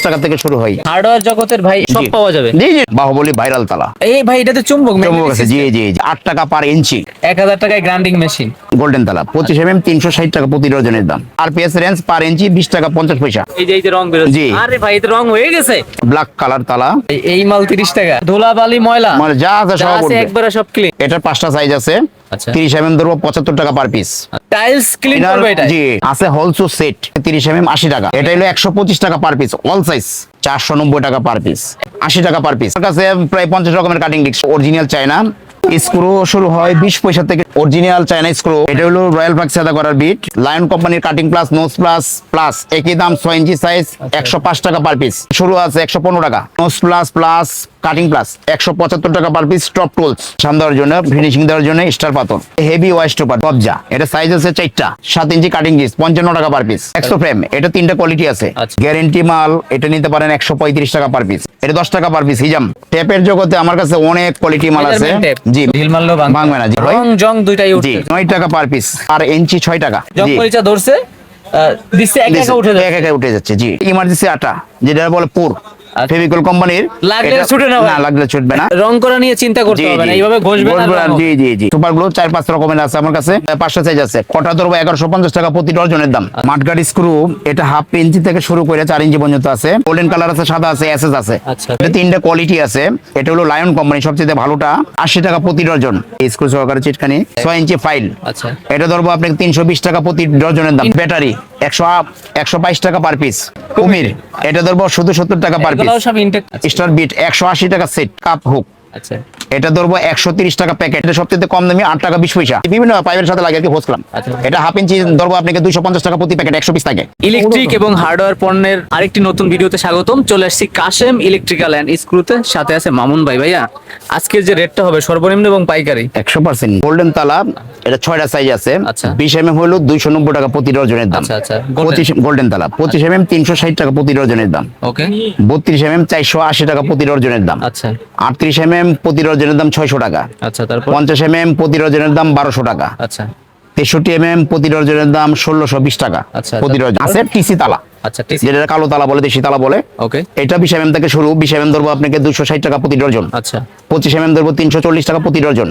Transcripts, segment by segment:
টাকা থেকে শুরু হয়। হার্ডওয়্যার জগতের ভাই সব পাওয়া যাবে। জি জি, বাহুবলী ভাইরাল তালা। এই ভাই এটাতে চুম্বক চুম্বক আছে, জি জি জি। 8 টাকা পার ইঞ্চি। 1000 টাকায় গ্রাইন্ডিং মেশিন। গোল্ডেন তালা 25 mm 360 টাকা প্রতি ডজনের দাম। আরপিএস রেঞ্জ পার ইঞ্চি 20 টাকা 50 পয়সা। এই যে রং বেরোচ্ছে। জি। আরে ভাই এটা রং হয়ে গেছে। ব্ল্যাক কালার তালা। এই মাল 30 টাকা। ধুলাবালি ময়লা মানে যা আছে যা সব আছে উঠবে। একবারে সব ক্লিন। এটার 5টা সাইজ আছে। আচ্ছা। 30 mm ধরবো 75 টাকা পার পিস। টাইলস ক্লিন করবে এটা। জি আছে হোলসু সেট 30 mm 80 টাকা। এটা হলো 125 টাকা পার পিস অল সাইজ। 490 টাকা পার পিস, 80 টাকা পার পিস। আমার কাছে প্রায় 50 রকমের cutting disc. Original China screw শুরু হয় 20 পয়সা থেকে। Original China screw. এটা হলো রয়্যাল ফ্লাক্স সাদা করার বিট। লায়ন কোম্পানির cutting plus nose plus plus একই দাম 6 ইঞ্চি সাইজ 105 টাকা পার পিস। শুরু আছে 115 টাকা। Nose plus plus cutting plus 175 টাকা পার পিস। টপ টুলস সাম দেওয়ার জন্য, ফিনিশিং দেওয়ার জন্য স্টার পাথর। হেভি ওয়াইস্ট পেপার কবজা। এটা সাইজ আছে 4টা। 7 ইঞ্চি কাটিং ডিস্ক 55 টাকা পার পিস। এক্সো ফ্রেম এটা 3টা কোয়ালিটি আছে। গ্যারান্টি মাল। এটা নিতে পারেন 135 টাকা পার পিস। এটা 10 টাকা পার পিস। হিজাম টেপের জগতে আমার কাছে অনেক কোয়ালিটি মাল আছে। জি ঢিল মারলেও ভাঙবে না। জি রং জং দুইটাই উঠছে। 9 টাকা পার পিস আর ইঞ্চি 6 টাকা। জং পরিচা ধরছে দিচ্ছে একা একা উঠে যাচ্ছে। একা একা উঠে যাচ্ছে। জি ইমার্জেন্সি আটা যেটা বলে পুর ফেভিকল কোম্পানির। লাগলে ছুটে না, লাগলে ছুটবে না। রং করা নিয়ে চিন্তা করতে হবে না, এইভাবে ঘষবে না। জি জি জি। সুপার গ্লো 4-5 রকমের আছে আমার কাছে। 5টা সাইজ আছে। কটা ধরবো 1150 টাকা প্রতি ডজনের দাম। মাঠগাড়ি স্ক্রু এটা হাফ ইঞ্চি থেকে শুরু করে 4 ইঞ্চি পর্যন্ত আছে। গোল্ডেন কালার আছে, সাদা আছে, এসএস আছে। এটা 3টা কোয়ালিটি আছে। এটা হলো লায়ন কোম্পানি সবচেয়ে ভালোটা, 80 টাকা প্রতি ডজন। স্ক্রু সহকারে চিটকানি 6 ইঞ্চি ফাইল। আচ্ছা এটা ধরবো আপনাকে 320 টাকা প্রতি ডজনের দাম। ব্যাটারি 122 টাকা পার পিস। কুমির এটা ধরবো শুধু 70 টাকা পার পিস। স্টার বিট 180 টাকা সেট। কাপ হুক আচ্ছা এটা ধরবো 130 টাকা প্যাকেট। এটা সবচেয়ে কম দামি 8 টাকা 20 পয়সা। বিভিন্ন পাইপের সাথে লাগে আর কি হোসলাম। এটা হাফ ইঞ্চি ধরবো আপনাকে 250 টাকা প্রতি প্যাকেট 120 টাকা। ইলেকট্রিক এবং হার্ডওয়্যার পণ্যের আরেকটি নতুন ভিডিওতে স্বাগতম। চলে আসছি কাশেম ইলেকট্রিক্যাল এন্ড স্ক্রুতে। সাথে আছে মামুন ভাই। ভাইয়া আজকের যে রেটটা হবে সর্বনিম্ন এবং পাইকারি 100% গোল্ডেন তালা। এটা 6টা সাইজ আছে। 20 mm হলো 290 টাকা প্রতি ডজনের দাম। আচ্ছা 25 গোল্ডেন তালা 25 mm 360 টাকা প্রতি ডজনের দাম। ওকে 32 mm 480 টাকা প্রতি ডজনের দাম। আচ্ছা 38 mm প্রতি ডজনের দাম 600 টাকা। আচ্ছা তারপর 50 mm প্রতি ডজনের দাম 1200 টাকা। আচ্ছা 63 mm প্রতি ডজনের দাম 1620 টাকা প্রতি ডজন। আছে টিসি তালা। আচ্ছা যেটা কালো তালা বলে, দেশি তালা বলে। ওকে এটা 20 mm থেকে শুরু। 20 mm ধরবো আপনাকে 260 টাকা প্রতি ডজন। আচ্ছা 25 mm ধরবো 340 টাকা প্রতি ডজন।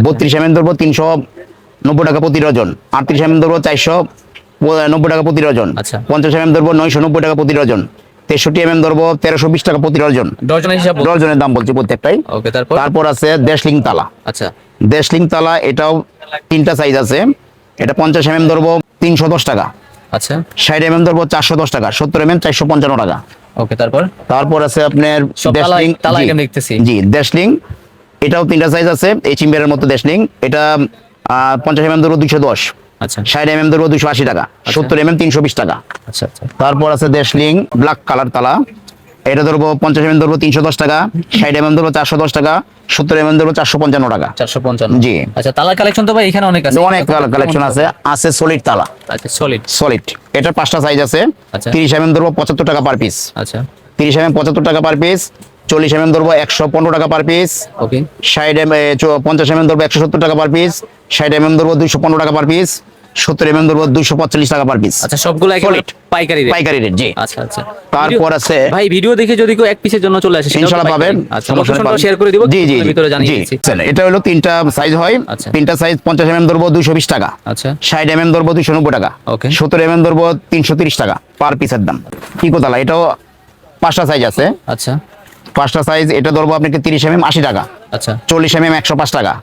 32 mm ধরবো 390 টাকা প্রতি ডজন। 38 mm ধরবো 490 টাকা প্রতি ডজন। আচ্ছা 50 mm ধরবো 990 টাকা প্রতি ডজন। 63 mm ধরবো 1320 টাকা প্রতি ডজন। ডজনের হিসাব ডজনের দাম বলছি প্রত্যেকটাই। ওকে তারপর আছে দেশলিং তালা। আচ্ছা দেশলিং তালা এটাও 3টা সাইজ আছে। এটা 50 mm ধরবো 310 টাকা। আচ্ছা 60 mm ধরবো 410 টাকা। 70 mm 455 টাকা। ওকে তারপর আছে আপনার দেশলিং তালা আমি দেখতেছি। জি দেশলিং এটাও 3টা সাইজ আছে। এই চিম্বারের মতো দেশলিং। এটা 50 mm ধরবো 210। আচ্ছা 60 mm ধরবো 280 টাকা। 70 mm 320 টাকা। আচ্ছা আচ্ছা তারপর আছে দেশলিং ব্ল্যাক কালার তালা। এটা ধরবো 50 mm ধরবো 310 টাকা। 60 mm ধরবো 410 টাকা। 70 mm ধরবো 455 টাকা। 455 জি। আচ্ছা তালা কালেকশন তো ভাই এখানে অনেক আছে। অনেক কালেকশন আছে। আছে সলিড তালা। আচ্ছা সলিড এটার 5টা সাইজ আছে। 30 mm ধরবো 75 টাকা পার পিস। আচ্ছা 30 mm 75 টাকা পার পিস। 40 mm ধরবো 115 টাকা পার পিস। ওকে 50 mm ধরবো 170 টাকা পার পিস। 60 mm ধরবো 215 টাকা পার পিস। 70 mm ধরবো 245 টাকা পার পিস। আচ্ছা সবগুলো একেবারে পাইকারি রেট। জি আচ্ছা আচ্ছা তারপর আছে ভাই ভিডিও দেখে যদি কেউ এক পিসের জন্য চলে আসে ইনশাআল্লাহ পাবেন। আচ্ছা লোকেশনটা শেয়ার করে দিব। জি জি ভিতরে জানিয়ে দিচ্ছি। এটা হলো 3টা সাইজ হয়। আচ্ছা 3টা সাইজ 50 mm ধরবো 220 টাকা। আচ্ছা 60 mm ধরবো 290 টাকা। ওকে 70 mm ধরবো 330 টাকা পার পিসের দাম। পিকোতালা এটাও 5টা সাইজ আছে। আচ্ছা 5টা সাইজ। এটা ধরবো আপনাকে 30 mm 80 টাকা। আচ্ছা 40 mm 105 টাকা।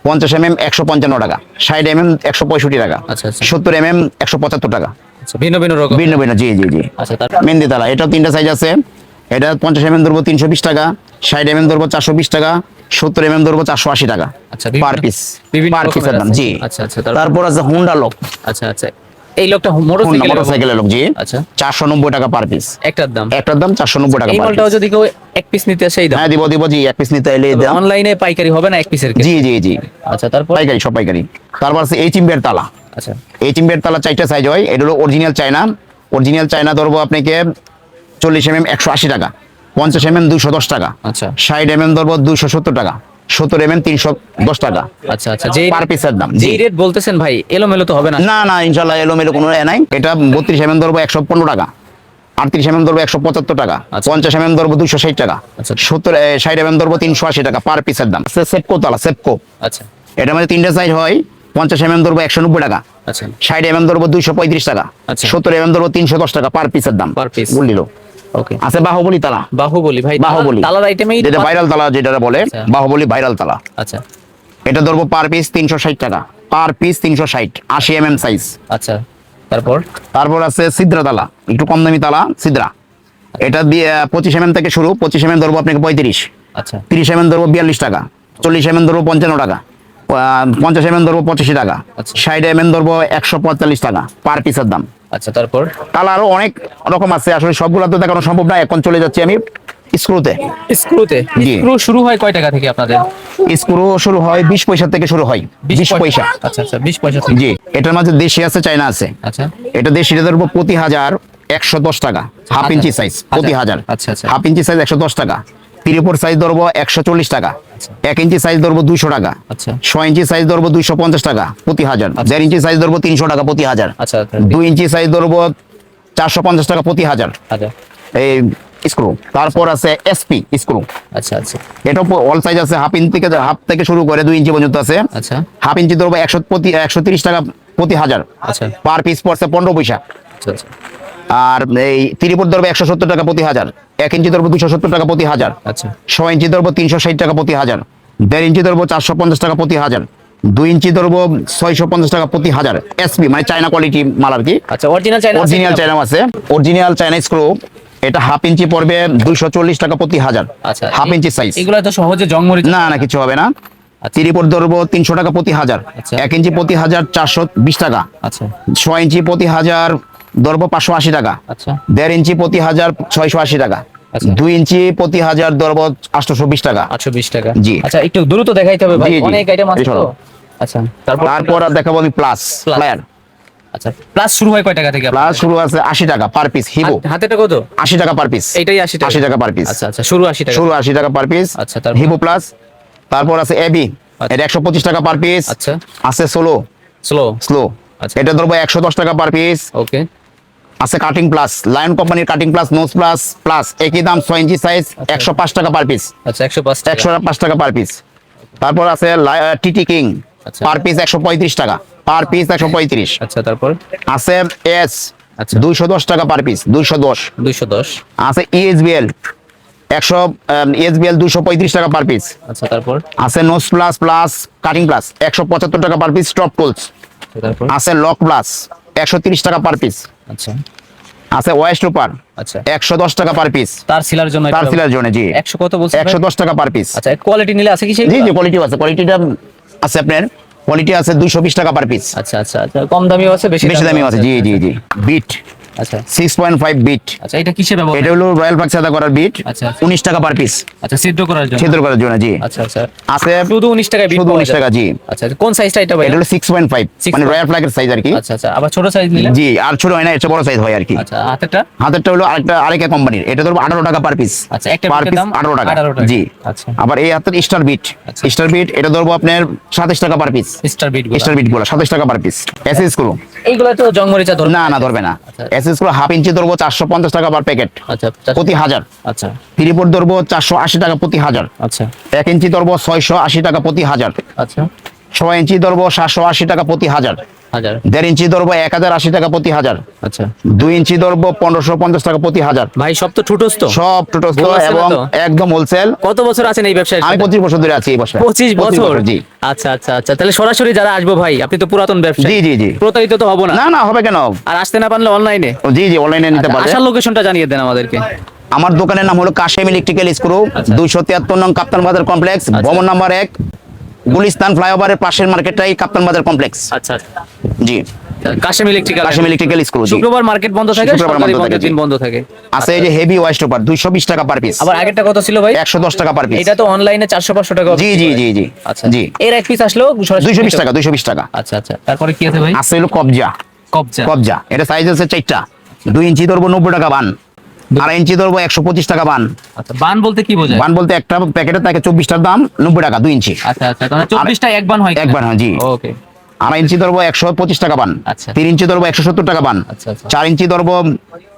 50 mm 155 টাকা। 60 mm 165 টাকা। আচ্ছা 70 mm 175 টাকা। আচ্ছা ভিন্ন রকম ভিন্ন জি জি জি। আচ্ছা মেহেন্দি তালা এটাও 3টা সাইজ আছে। এটা 50 mm ধরবো 320 টাকা। 60 mm ধরবো 420 টাকা। 70 mm ধরবো 480 টাকা আচ্ছা পার পিস। পার পিসের দাম। জি আচ্ছা তারপর আছে হুন্ডা লক। আচ্ছা এই লোকটা মোটরসাইকেলের লোক। জি আচ্ছা 490 টাকা পার পিস। একটার দাম 490 টাকা এই পার মালটাও যদি কেউ এক পিস নিতে আসে এই দাম। হ্যাঁ দিব জি। এক পিস নিতে এলে দাম। অনলাইনে পাইকারি হবে না এক পিসের জি জি জি। আচ্ছা তারপর পাইকারি সব পাইকারি। তারপর আছে এই চিম্বের তালা। আচ্ছা এই চিম্বের তালা 4টা সাইজ হয়। এটা হলো অরিজিনাল চায়না। অরিজিনাল চায়না ধরবো আপনাকে 40 mm 180 টাকা। 50 mm 210 টাকা। আচ্ছা 60 mm ধরবো 270 টাকা। 70 mm 310 টাকা। আচ্ছা যে পার পিসের দাম। যে রেট বলতেছেন ভাই এলোমেলো তো হবে না? না ইনশাআল্লাহ এলোমেলো কোনো নাই। এটা 32 mm ধরবো 115 টাকা। 38 mm ধরবো 175 টাকা, আচ্ছা। 50 mm ধরবো 260 টাকা, আচ্ছা। 60 mm ধরবো 380 টাকা পার পিসের দাম। সেপকো তালা, সেপকো, আচ্ছা এটা মানে তিনটা সাইজ হয়। 50 mm ধরবো 190 টাকা, আচ্ছা 60 mm ধরবো 235 টাকা, আচ্ছা। 70 mm ধরবো 310 টাকা পার পিসের দাম। Per piece। বললিল ওকে। আছে বাহুবলী তালা, বাহুবলী ভাই, বাহুবলী তালার আইটেমেই যেটা ভাইরাল তালা যেটা বলে, আচ্ছা। বাহুবলী ভাইরাল তালা। আচ্ছা এটা ধরবো পার পিস 360 টাকা, পার পিস 360, 80 mm সাইজ। আচ্ছা তারপর তারপর আছে সিদ্রা তালা, একটু কম দামি তালা সিদ্রা। এটা দিয়ে 25 mm থেকে শুরু, 25 mm ধরবো আপনাকে 35, আচ্ছা 30 mm ধরবো 42 টাকা, 40 mm ধরবো 55 টাকা, 50 mm ধরবো 85 টাকা, আচ্ছা। 60 mm ধরবো 145 টাকা পার পিসের দাম। আচ্ছা তারপর তাহলে আরো অনেক রকম আছে, আসলে সবগুলো তো দেখানো সম্ভব না। এখন চলে যাচ্ছি আমি স্ক্রুতে। স্ক্রুতে। জি। স্ক্রু শুরু হয় কয় টাকা থেকে আপনাদের? স্ক্রু শুরু হয় 20 পয়সা থেকে শুরু হয়, 20 পয়সা। আচ্ছা আচ্ছা 20 পয়সা থেকে। জি, এটার মাঝে দেশি আছে, চায়না আছে। আচ্ছা এটা দেশিটা ধরবো প্রতি 1,110 টাকা, হাফ ইঞ্চি সাইজ প্রতি 1000। আচ্ছা, আচ্ছা। হাফ ইঞ্চি সাইজ 110 টাকা, 3/4 সাইজ ধরবো 140 টাকা, 1 ইঞ্চি সাইজ ধরবো 200 টাকা, আচ্ছা 6 ইঞ্চি সাইজ ধরবো 250 টাকা প্রতি 1000, 1.5 ইঞ্চি সাইজ ধরবো 300 টাকা প্রতি 1000, আচ্ছা আচ্ছা 2 ইঞ্চি সাইজ ধরবো 450 টাকা প্রতি 1000। আচ্ছা এই স্ক্রু। তারপর আছে এসপি স্ক্রু, আচ্ছা আচ্ছা এটা অল সাইজ আছে, হাফ থেকে শুরু করে 2 ইঞ্চি পর্যন্ত আছে। আচ্ছা হাফ ইঞ্চি ধরবো 130 টাকা প্রতি 1000, আচ্ছা পার পিস পড়ছে 15 পয়সা। আচ্ছা আচ্ছা আর এই 3/4 ধরবো 170 টাকা প্রতি 1000, 1 ইঞ্চি ধরবো 270 টাকা প্রতি 1000, আচ্ছা 6 ইঞ্চি ধরবো 360 টাকা প্রতি 1000, 1.5 ইঞ্চি ধরবো 450 টাকা প্রতি 1000, 2 ইঞ্চি ধরবো 650 টাকা প্রতি 1000। এসপি মানে চায়না কোয়ালিটি মাল আর কি। আচ্ছা অরিজিনাল চাইনা অরিজিনাল চায়না আছে, অরিজিনাল চায়না স্ক্রু। এটা হাফ ইঞ্চি পড়বে 240 টাকা প্রতি 1000, আচ্ছা হাফ ইঞ্চি সাইজ। এগুলো তো সহজে জং মরিচ না না কিছু হবে না। আচ্ছা। 3/4 ধরবো 300 টাকা প্রতি 1000, আচ্ছা। 1 ইঞ্চি প্রতি 1000 420 টাকা, আচ্ছা 6 ইঞ্চি প্রতি 1000 ধরবো 580 টাকা, আচ্ছা 1.5 ইঞ্চি প্রতি 1000 680 টাকা, আচ্ছা। 2 ইঞ্চি প্রতি 1000 ধরবো 820 টাকা। 820 টাকা। জি। আচ্ছা একটু দ্রুত দেখাইতে হবে ভাই, জি, জি। অনেক আইটেম আছে এই তো। শোনো। আচ্ছা তারপর তারপর আর দেখাবো আমি প্লাস Plus। প্লেয়ার। আচ্ছা প্লাস শুরু হয় কয় টাকা থেকে? প্লাস শুরু আছে 80 টাকা পার পিস, হিবো হাতেটা কত? 80 টাকা পার পিস, এইটাই 80 টাকা। 80 টাকা পার পিস। আচ্ছা আচ্ছা শুরু 80 টাকা। শুরু 80 টাকা পার পিস। আচ্ছা, তারপর? হিবো প্লাস। তারপর আছে এবি, আচ্ছা। এটা 125 টাকা পার পিস। আচ্ছা আছে সোলো, স্লো। স্লো, আচ্ছা। এটা ধরবো 110 টাকা পার পিস। ওকে আছে কাটিং প্লাস, লায়ন কোম্পানির cutting plus, nose plus plus, একই দাম 6 ইঞ্চি সাইজ 105 টাকা পার পিস, আচ্ছা 105 টাকা। 105 টাকা পার পিস। তারপর আছে টিটি কিং, আচ্ছা। পার পিস 135 টাকা, পার পিস 135। আচ্ছা তারপর আছে এস, আচ্ছা 210 টাকা পার পিস, 210। 210। আছে ইএসবিএল 100, 235 টাকা পার পিস। আচ্ছা তারপর আছে nose plus plus cutting plus 175 টাকা পার পিস, স্টপ টুলস। আচ্ছা, তারপর আছে লক প্লাস 130 টাকা পার পিস। আচ্ছা আছে ওয়েস্ট সুপার আচ্ছা 110 টাকা পার পিস, তার সিলার জন্য তার এটা- সিলার জন্য। জি 100 কত বলছেন? 110 টাকা পার পিস। আচ্ছা কোয়ালিটি নিলে আছে কি সেই? জি জি কোয়ালিটি আছে, কোয়ালিটিটা আছে আপনার, কোয়ালিটি আছে 220 টাকা পার পিস, আচ্ছা আচ্ছা আচ্ছা কম দামিও আছে, বেশি বেশি দামি আছে। জি জি জি বিট আচ্ছা 6.5 বিট, আচ্ছা এটা কিসে ব্যবহার? এটা হলো রয়্যাল পাক সাদা করার বিট, আচ্ছা। 19 টাকা পার পিস, আচ্ছা ছিদ্র করার জন্য। ছিদ্র করার জন্য। জি আচ্ছা আচ্ছা আছে শুধু 19 টাকায় বিট শুধু পাওয়া 19 যায়? টাকা। জি আচ্ছা কোন সাইজটা এটা ভাই? এটা হলো 6.5, 6.5 মানে রয়্যাল ফ্ল্যাগের সাইজ আর কি। আচ্ছা আচ্ছা আবার ছোট সাইজ নিলে? জি আর ছোট হয় না, এটা বড় সাইজ হয় আর কি। আচ্ছা হাতেরটা? হাতেরটা হলো আরেকটা কোম্পানির, এটা ধরবো 18 টাকা পার পিস। আচ্ছা একটা পার বিটের পিস দাম 18 টাকা। 18 টাকা। জি আচ্ছা আবার এই হাতের স্টার বিট, আচ্ছা। স্টার বিট এটা ধরবো আপনার 27 টাকা পার পিস, স্টার বিট গুলো। স্টার বিট গুলো 27 টাকা পার পিস। এসএস স্ক্রু এইগুলো তো জং মরিচা ধরবে না না ধরবে না। আচ্ছা। এসএস স্ক্রু হাফ ইঞ্চি ধরবো 450 টাকা পার প্যাকেট আচ্ছা প্রতি 1000, আচ্ছা 3/4 ধরবো 480 টাকা প্রতি 1000, আচ্ছা 1 ইঞ্চি ধরবো 680 টাকা প্রতি 1000, আচ্ছা 6 ইঞ্চি ধরবো 780 টাকা প্রতি 1000, 1000 1.5 ইঞ্চি ধরবো 1080 টাকা প্রতি 1000, আচ্ছা 2 ইঞ্চি ধরবো 1550 টাকা প্রতি 1000। ভাই সব তো ঠুটস্থ। সব টোটস্থ Wholesale এবং তো? একদম হোলসেল। কত বছর আছেন এই ব্যবসায়? আমি 25 বছর ধরে আছি এই ব্যবসায়। 25 বছর। জি আচ্ছা আচ্ছা আচ্ছা তাহলে সরাসরি যারা আসবো ভাই, আপনি তো পুরাতন ব্যবসায়ী। জি জি জি প্রতারিত তো হবো না। না না হবে কেন। আর আসতে না পারলে অনলাইনে? জি জি অনলাইনে নিতে পারবে। আসার লোকেশনটা জানিয়ে দেন আমাদেরকে। আমার দোকানের নাম হলো কাশেম ইলেকট্রিক্যাল স্ক্রু, আচ্ছা। 273 নং কাপ্তান বাজার কমপ্লেক্স, ভবন নাম্বার 1, গুলিস্তান ফ্লাইওভারের পাশের মার্কেটটাই কাপ্তান বাজার কমপ্লেক্স। আচ্ছা জি Kashem electrical. Kashem electrical screw. জি শুক্রবার মার্কেট বন্ধ থাকে, শুক্রবার সরকারি বন্ধ বন্ধের থাকে, দিন জি। বন্ধ থাকে। আছে এই যে হেভি ওয়েস্ট ওভার 220 টাকা পার পিস, আবার আগেরটা কত ছিল ভাই? 110 টাকা পার পিস। এটা তো অনলাইনে 400-500 টাকা। জি জি জি জি আচ্ছা জি এর এক পিস আসলো 220 টাকা, 220 টাকা। আচ্ছা আচ্ছা তারপরে কি আছে ভাই? আছে হলো কবজা, কবজা। কবজা এটা সাইজ আছে 4টা, 2 ইঞ্চি ধরবো 90 টাকা বান, 2.5 ইঞ্চি ধরবো 125 টাকা বান। আচ্ছা বান বলতে কি বোঝায়? বান বলতে একটা প্যাকেটে থাকে 24টার দাম 90 টাকা 2 ইঞ্চি। আচ্ছা আচ্ছা তাহলে 24টা এক বান হয়? এক বান হয়, জি। ওকে আড়াই ইঞ্চি ধরবো 125 টাকা পান, আচ্ছা। 3 ইঞ্চি ধরবো 170 টাকা পান, আচ্ছা, আচ্ছা। 4 ইঞ্চি ধরবো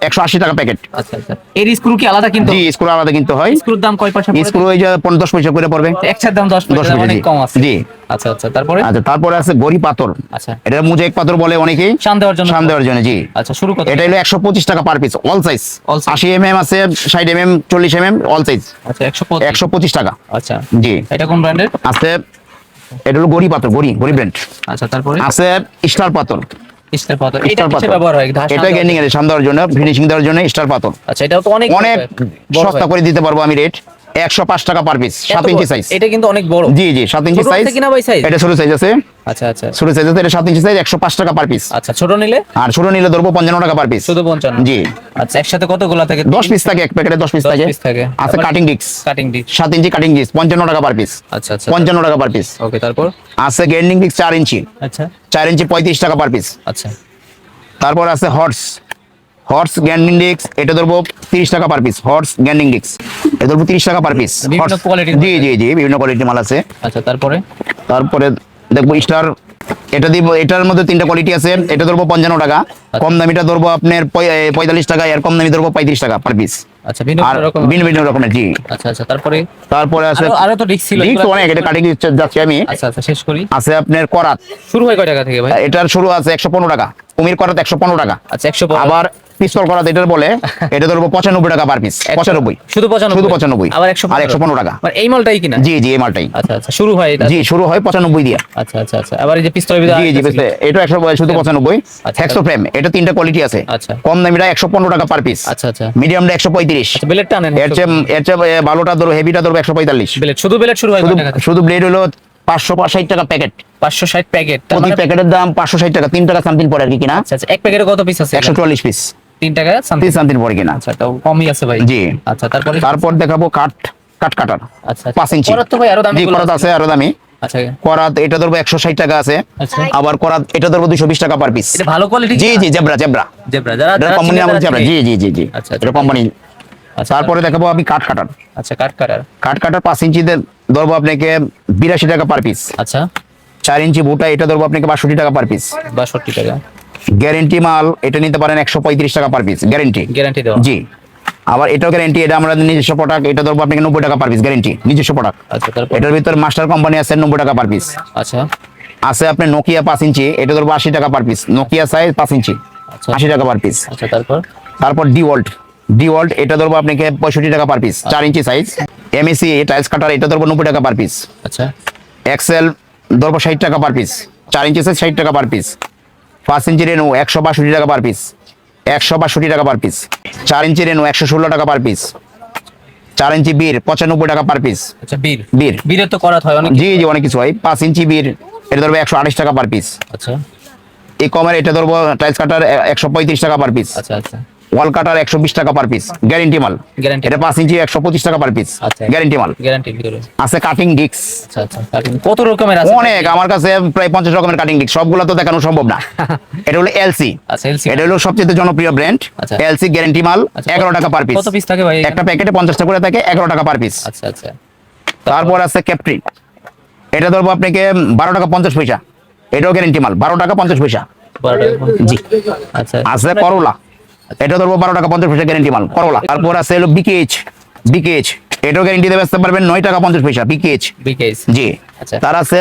180 টাকা প্যাকেট। আচ্ছা আচ্ছা, এর স্ক্রু কি আলাদা কিন্তু? জি, স্ক্রু আলাদা কিনতে হয়। স্ক্রুর দাম কয় পয়সা পড়ে? স্ক্রু ওই যে 10 পয়সা করে পড়বে। একটার দাম 10 10 পয়সা, পয়সা, অনেক জি। কম আছে। জি। আচ্ছা আচ্ছা, তারপরে? আচ্ছা, তারপরে আছে গড়ি পাথর। আচ্ছা, এটা মোজাইক পাথর বলে অনেকেই, শান দেওয়ার জন্য? শান দেওয়ার জন্য, জি। আচ্ছা, শুরু কত? এটা হলো 125 টাকা per piece, all size. All size। 80 mm আছে, 60 mm, 40 mm, অল সাইজ। আচ্ছা, 125। 125 টাকা। আচ্ছা, জি। এটা কোন ব্র্যান্ডের? আছে, এটা হলো গড়ি পাথর, গড়ি ব্র্যান্ড। আচ্ছা, তারপরে? আছে স্টার পাথর। স্টার পাথর। এটা স্টার কিসে পাথর ব্যবহার হয়? ঘাস এটা দেওয়ার গেনিং জন্য? এর শান দেওয়ার জন্য, ফিনিশিং দেওয়ার জন্য স্টার পাথর। আচ্ছা, এটাও তো অনেক অনেক বড় সস্তা হয়। করে দিতে পারবো আমি রেট। 105 টাকা পার পিস, 7 এত ইঞ্চি বড়? সাইজ। এটা কিন্তু অনেক বড়। জি জি, 7 ইঞ্চি ছোট সাইজ। আছে কিনা ভাই size? এটা ছোট সাইজ আছে, আচ্ছা আচ্ছা ছোট সাইজ আছে, এটা 7 ইঞ্চি সাইজ, 105 টাকা পার পিস। আচ্ছা, ছোট নিলে? আর ছোট নিলে ধরবো 55 টাকা পার পিস। শুধু 55? জি। আচ্ছা, একসাথে কতগুলো থাকে? 10 পিস থাকে, এক প্যাকেটে 10 পিস 10 থাকে। পিস থাকে। আছে তারপর? Cutting disc, cutting disc. 7 ইঞ্চি কাটিং ডিস্ক, 55 টাকা পার পিস। আচ্ছা আচ্ছা, 55 টাকা পার পিস। ওকে, তারপর? আছে গ্যান্ডিং ডিস্ক 4 ইঞ্চি, আচ্ছা 4 ইঞ্চি 35 টাকা পার পিস। আচ্ছা তারপর আছে হর্স, হর্স গ্যান্ডিং ডিস্ক, এটা ধরবো 30 টাকা পার পিস। হর্স গ্যান্ডিং ডিস্ক এটা ধরবো 30 টাকা পার পিস। বিভিন্ন quality র জি জি জি, বিভিন্ন কোয়ালিটির মাল আছে। আচ্ছা, তারপরে? তারপরে দেখবো স্টার, এটা দিব, এটার মধ্যে 3টা কোয়ালিটি আছে। এটা ধরবো 55 টাকা, কম দামিটা ধরবো আপনার 45 টাকা, এর কম দামি ধরবো 35 টাকা পার পিস। আচ্ছা, ভিন্ন আর রকম। ভিন্ন ভিন্ন রকমের, জি। আচ্ছা আচ্ছা, তারপরে? তারপরে আছে আরো তো ডিস্ক ছিল, ডিস্ক এগুলো- অনেক, এটা কাটিং যাচ্ছে আমি। আচ্ছা আচ্ছা, শেষ করি। আছে আপনার করাত, শুরু হয় কয় টাকা থেকে ভাই? এটার শুরু আছে 115 টাকা। কুমির করাত 115 টাকা। আচ্ছা, 115। আবার পিস্তল করাত এটার বলে, এটা ধরবো 95 টাকা পার পিস। 95, শুধু 95? শুধু 95। আবার আর 115? 115 টাকা। মানে এই মালটাই কিনা? জি জি, এই মালটাই। আচ্ছা আচ্ছা, শুরু হয় এটা? জি, শুরু হয় 95 দিয়ে। আচ্ছা আচ্ছা আচ্ছা, আবার এই যে পিস্তলের ভিতরে জি জি, আরেকটা ছিল। এটা 100 শুধু 95। আচ্ছা। হেক্সো ফ্রেম, এটা 3টা কোয়ালিটি আছে। আচ্ছা। কম দামিটা 115 টাকা পার পিস। আচ্ছা আচ্ছা মিডিয়ামটা 135। আচ্ছা, বেলেট টানেন? এর চেয়ে ভালোটা ধরো, হেভিটা ধরো 145। বেলেট, শুধু বেলেট শুরু হয় শুধু কয় টাকা থেকে? শুধু ব্লেড হলো 560 টাকা প্যাকেট। 560 প্যাকেট? প্রতি প্যাকেটের দাম 560 টাকা, 3 টাকা সামথিং পড়ে আর কি কিনা। আচ্ছা আচ্ছা, এক প্যাকেটে কত পিস আছে? 144 পিস, 3 টাকা 30 সামথিং। সামথিং পড়ে কিনা। আচ্ছা, তাও কমই আছে ভাই। জি। আচ্ছা, তারপরে? তারপর দেখাবো কাট কাটার, আচ্ছা 5 ইঞ্চি। করাত তো ভাই আরো দামি জি, করাত আছে আরো দামি। আচ্ছা করাত এটা ধরবো 160 টাকা আছে। আচ্ছা, আবার করাত এটা ধরবো 220 টাকা পার পিস। এটা ভালো কোয়ালিটি? জি জি, জেব্রা জেব্রা, জেব্রা, যারা এটা যারা কোম্পানি চিনে নাম তারা জেব্রা। চিনে। জি জি জি জি, আচ্ছা, এটা কোম্পানি। আচ্ছা, তারপরে দেখাবো আমি কাট কাটার। আচ্ছা, কাট কাটার। কাট কাটার 5 ইঞ্চিতে ধরবো আপনাকে 82 টাকা পার পিস। আচ্ছা, 4 ইঞ্চি বুটা এটা ধরবো আপনাকে 62 টাকা পার পিস। 62 টাকা। গ্যারেন্টি মাল, এটা নিতে পারেন 135 টাকা পার পিস, গ্যারেন্টি। গ্যারান্টি দেওয়া? জি। আবার এটাও গ্যারেন্টি, এটা আমরা নিজস্ব প্রোডাক্ট, এটা ধরবো আপনাকে 90 টাকা পার পিস, গ্যারেন্টি, নিজস্ব প্রোডাক্ট। আচ্ছা, তারপর? এটার ভিতর মাস্টার কোম্পানি আছে 90 টাকা পার পিস। আচ্ছা আছে আপনার নোকিয়া 5 ইঞ্চি, এটা ধরবো 80 টাকা পার পিস। নোকিয়া সাইজ 5 ইঞ্চি, আচ্ছা 80 টাকা পার পিস। আচ্ছা, তারপর? তারপর ডিওয়াল্ট এটা ধরবো আপনাকে 65 টাকা পার পিস, 4 ইঞ্চি সাইজ। এমএসি টাইলস কাটার এটা ধরবো 90 টাকা পার পিস। আচ্ছা এক্সেল ধরবো 60 টাকা পার পিস, 4 ইঞ্চি সাইজ 60 টাকা পার পিস। 5 ইঞ্চি রেনু 162 টাকা পার পিস, 162 টাকা পার পিস। 4 ইঞ্চি রেনু 116 টাকা পার পিস। 4 ইঞ্চি বীর 95 টাকা পার পিস। আচ্ছা, বীর বীর, বীরের তো করাত হয় অনেক। জি জি, অনেক কিছু হয়। 5 ইঞ্চি বীর এটা ধরবো 128 টাকা পার পিস। আচ্ছা এই কমের এটা ধরবো টাইলস কাটার 135 টাকা পার পিস। আচ্ছা আচ্ছা, ওয়াল কাটার 120 টাকা পার পিস, গ্যারেন্টি মাল। গ্যারান্টি? এটা 5 ইঞ্চি 125 টাকা পার পিস, আচ্ছা, গ্যারেন্টি মাল। গ্যারান্টির ভিতরে? আছে কাটিং ডিস্ক আচ্ছা আচ্ছা, কত রকমের আছে? অনেক, আমার কাছে প্রায় 50 রকমের কাটিং ডিস্ক, সবগুলো তো দেখানো সম্ভব না। এটা হলো এলসি, আচ্ছা, এলসি? এটা হলো সবচেয়ে জনপ্রিয় ব্র্যান্ড। আচ্ছা। এলসি গ্যারেন্টি মাল, আচ্ছা, 11 টাকা পার পিস। কত পিস থাকে ভাই? একটা প্যাকেটে 50টা করে থাকে, 11 টাকা পার পিস। আচ্ছা আচ্ছা, তারপর আছে ক্যাপ্টেন, এটা ধরবো আপনাকে 12 টাকা 50 পয়সা, এটাও গ্যারেন্টি মাল, 12 টাকা 50 পয়সা। 12 টাকা? জি। আচ্ছা আছে করোলা, এটা ধরবো 12 টাকা 50 পয়সা, গ্যারেন্টি মাল, করোলা। তারপর আছে হলো বিকেএইচ, এটাও গ্যারেন্টি দেবে আসতে পারবেন 9 টাকা 50 পয়সা, বিকেএইচ। বিকেএস? জি। আচ্ছা। তার আছে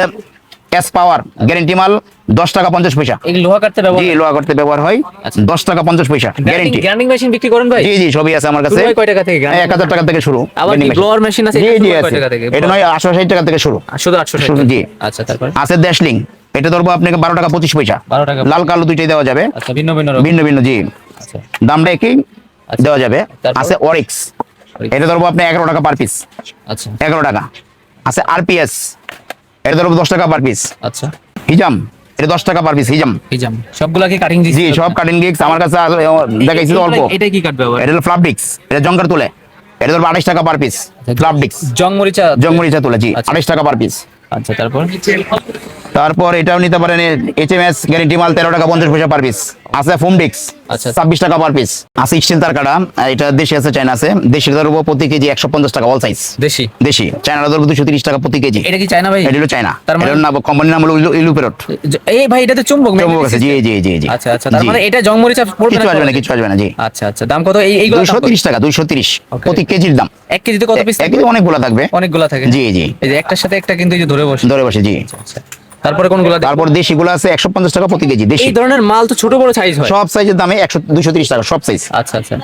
এস পাওয়ার, গ্যারেন্টি মাল 10 টাকা 50 পয়সা। এই লোহা কাটতে ব্যবহার? জি, লোহা করতে ব্যবহার হয়, আচ্ছা। 10 টাকা 50 পয়সা, গ্যারেন্টি। গ্রাইন্ডিং মেশিন বিক্রি করেন ভাই? জি জি, সবই আছে আমার কাছে। শুরু হয় কয় টাকা থেকে grinding? 1000 টাকা থেকে শুরু। আবার কি grinding machine। ব্লোয়ার মেশিন আছে? জি এটা জি, শুরু হয় কয় আছে। টাকা থেকে? এটা নয় 860 টাকা থেকে শুরু। শুধু 800 টাকা? জি। আচ্ছা, তারপর? আছে ড্যাশলিং, এটা ধরবো আপনাকে 12 টাকা 25 পয়সা, 12 টাকা? লাল কালো দুইটাই দেওয়া যাবে, আচ্ছা, ভিন্ন ভিন্ন রকম? ভিন্ন ভিন্ন, জি। আচ্ছা দামটা একই আচ্ছা। দেওয়া যাবে। তারপর? আছে অরিক্স, এটা ধরবো আপনি 11 টাকা পার পিস, আচ্ছা 11 টাকা। আছে আরপিএস, এটা ধরবো 10 টাকা পার পিস। আচ্ছা, হিজাম, এটা 10 টাকা পার পিস, হিজাম। হিজাম সবগুলা কি কাটিং দিছি? জি, সব কাটিং ডিস্ক আমার কাছে দেখাইছি তো অল্প। এটা কি কাটবে আবার? এটা হলো ফ্লাপ ডিস্ক, এটা জঙ্কার তুলে, এটা ধরবো 28 টাকা পার পিস, ফ্লাপ ডিস্ক, জং মরিচা? জংমরিচা তুলে, জি, আচ্ছা। 28 টাকা পার পিস। আচ্ছা, তারপর? তারপর এটাও নিতে পারেন HMS গ্যারেন্টি মাল 13 টাকা 50 পয়সা পার পিস আছে। ফুমডিক্স আচ্ছা। 26 টাকা পার পিস আছে। স্টিল তার কাটা, এটা দেশি আছে চায়না আছে। দেশি ধরবো প্রতি কেজি 150 টাকা অল সাইজ দেশি। দেশি। চায়না ধরবো 230 টাকা প্রতি কেজি। এটা কি চায়না ভাই? এটা হলো চায়না। তার মানে এটার নাম কোম্পানির নাম হলো ইলুপেরট। এই ভাই এটাতে চুম্বক চুম্বক আছে, জি জি জি জি। আচ্ছা আচ্ছা, তার মানে এটা জংমরিচা পড়বে কিছু আসবে না? না, কিছু আসবে না জি। আচ্ছা আচ্ছা, দাম কত এইগুলো? 230 টাকা, 230 প্রতি কেজির দাম। 1 কেজিতে কত পিস? এক কেজি অনেকগুলো থাকবে। অনেকগুলো থাকে। জি জি। এই যে একটার সাথে একটা কিন্তু এই যে ধরে বসে। ধরে বসে জি। আচ্ছা, তারপরে কোনগুলো? তারপর দেশিগুলো আছে 150 টাকা প্রতি কেজি দেশি। এই ধরনের মাল তো ছোট বড় সাইজ হয়? সব সাইজের দামে 230 টাকা সব সাইজ। আচ্ছা আচ্ছা,